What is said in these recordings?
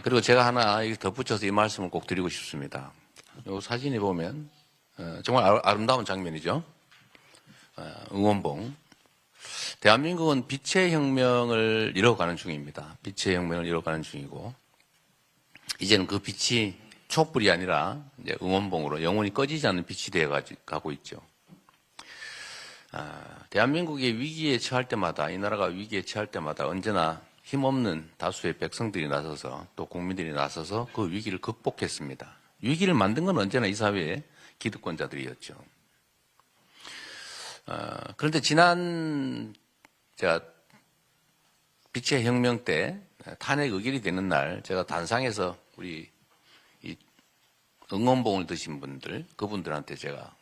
그리고 제가 하나 덧붙여서 이 말씀을 꼭 드리고 싶습니다. 이 사진에 보면 정말 아름다운 장면이죠. 응원봉. 대한민국은 빛의 혁명을 이뤄가는 중입니다. 빛의 혁명을 이뤄가는 중이고, 이제는 그 빛이 촛불이 아니라 이제 응원봉으로 영원히 꺼지지 않는 빛이 되어 가고 있죠. 대한민국이 위기에 처할 때마다, 이 나라가 위기에 처할 때마다 언제나 힘없는 다수의 백성들이 나서서 또 국민들이 나서서 그 위기를 극복했습니다. 위기를 만든 건 언제나 이 사회의 기득권자들이었죠. 그런데 지난 제가 빛의 혁명 때 탄핵 의결이 되는 날 제가 단상에서 우리 이 응원봉을 드신 분들, 그분들한테 제가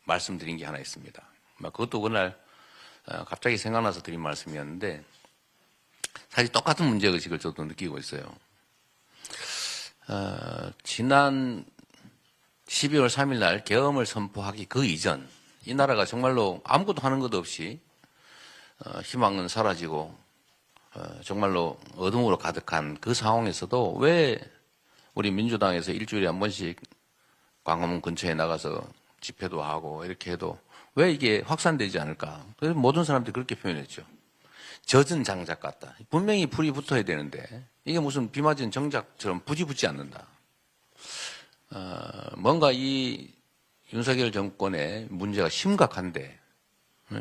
말씀드린 게 하나 있습니다. 그것도 그날 갑자기 생각나서 드린 말씀이었는데, 사실 똑같은 문제의식을 저도 느끼고 있어요. 지난 12월 3일 날 계엄을 선포하기 그 이전, 이 나라가 정말로 아무것도 하는 것 없이 희망은 사라지고 정말로 어둠으로 가득한 그 상황에서도 왜 우리 민주당에서 일주일에 한 번씩 광화문 근처에 나가서 집회도 하고 이렇게 해도 왜 이게 확산되지 않을까? 그래서 모든 사람들이 그렇게 표현했죠. 젖은 장작 같다. 분명히 불이 붙어야 되는데 이게 무슨 비 맞은 정작처럼 불이 붙지 않는다. 뭔가 이 윤석열 정권의 문제가 심각한데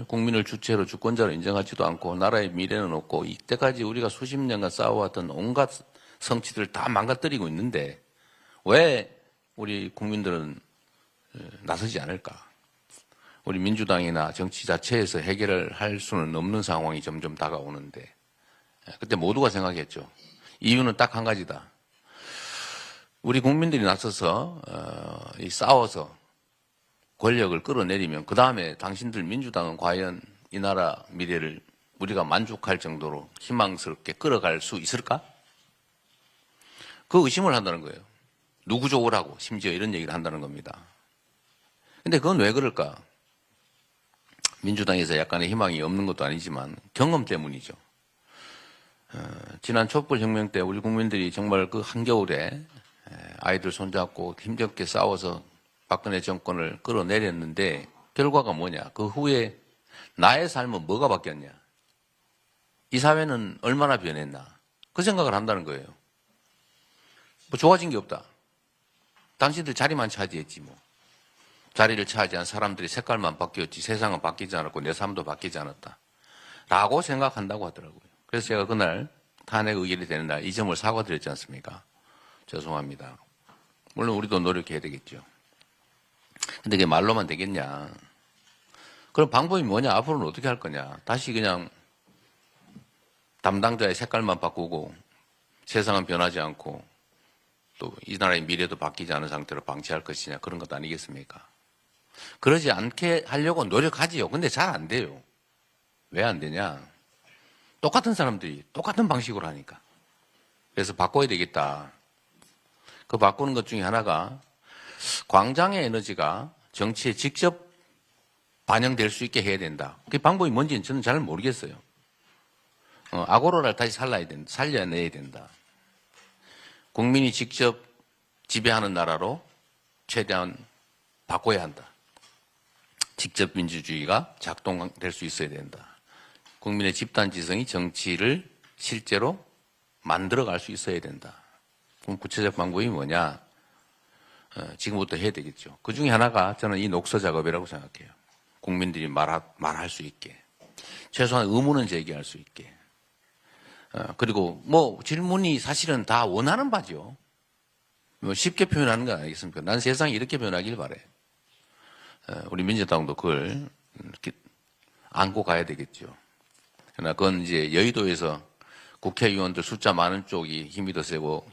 국민을 주체로 주권자로 인정하지도 않고 나라의 미래는 없고 이때까지 우리가 수십 년간 쌓아왔던 온갖 성취들을 다 망가뜨리고 있는데 왜 우리 국민들은 나서지 않을까? 우리 민주당이나 정치 자체에서 해결을 할 수는 없는 상황이 점점 다가오는데, 그때 모두가 생각했죠. 이유는 딱 한 가지다. 우리 국민들이 나서서 싸워서 권력을 끌어내리면 그 다음에 당신들 민주당은 과연 이 나라 미래를 우리가 만족할 정도로 희망스럽게 끌어갈 수 있을까? 그 의심을 한다는 거예요. 누구 좋으라고 심지어 이런 얘기를 한다는 겁니다. 근데 그건 왜 그럴까? 민주당에서 약간의 희망이 없는 것도 아니지만 경험 때문이죠. 지난 촛불혁명 때 우리 국민들이 정말 그 한겨울에 아이들 손잡고 힘겹게 싸워서 박근혜 정권을 끌어내렸는데 결과가 뭐냐? 그 후에 나의 삶은 뭐가 바뀌었냐? 이 사회는 얼마나 변했나? 그 생각을 한다는 거예요. 뭐 좋아진 게 없다. 당신들 자리만 차지했지 뭐. 자리를 차지한 사람들이 색깔만 바뀌었지 세상은 바뀌지 않았고 내 삶도 바뀌지 않았다. 라고 생각한다고 하더라고요. 그래서 제가 그날 탄핵 의결이 되는 날 이 점을 사과드렸지 않습니까? 죄송합니다. 물론 우리도 노력해야 되겠죠. 근데 그게 말로만 되겠냐? 그럼 방법이 뭐냐? 앞으로는 어떻게 할 거냐? 다시 그냥 담당자의 색깔만 바꾸고 세상은 변하지 않고 또 이 나라의 미래도 바뀌지 않은 상태로 방치할 것이냐? 그런 것도 아니겠습니까? 그러지 않게 하려고 노력하지요. 근데 잘 안 돼요. 왜 안 되냐? 똑같은 사람들이 똑같은 방식으로 하니까. 그래서 바꿔야 되겠다. 그 바꾸는 것 중에 하나가 광장의 에너지가 정치에 직접 반영될 수 있게 해야 된다. 그 방법이 뭔지는 저는 잘 모르겠어요. 아고라를 다시 살려내야 된다. 국민이 직접 지배하는 나라로 최대한 바꿔야 한다. 직접 민주주의가 작동될 수 있어야 된다. 국민의 집단지성이 정치를 실제로 만들어갈 수 있어야 된다. 그럼 구체적 방법이 뭐냐? 지금부터 해야 되겠죠. 그 중에 하나가 저는 이 녹서 작업이라고 생각해요. 국민들이 말할 수 있게. 최소한 의문은 제기할 수 있게. 그리고 뭐 질문이 사실은 다 원하는 바죠. 뭐 쉽게 표현하는 건 아니겠습니까? 난 세상이 이렇게 변하길 바래. 우리 민주당도 그걸 이렇게 안고 가야 되겠죠. 그러나 그건 이제 여의도에서 국회의원들 숫자 많은 쪽이 힘이 더 세고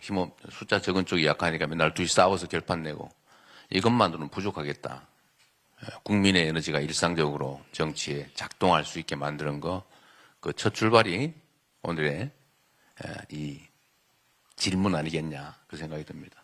숫자 적은 쪽이 약하니까 맨날 둘이 싸워서 결판 내고 이것만으로는 부족하겠다. 국민의 에너지가 일상적으로 정치에 작동할 수 있게 만드는 거, 그 첫 출발이 오늘의 이 질문 아니겠냐 그 생각이 듭니다.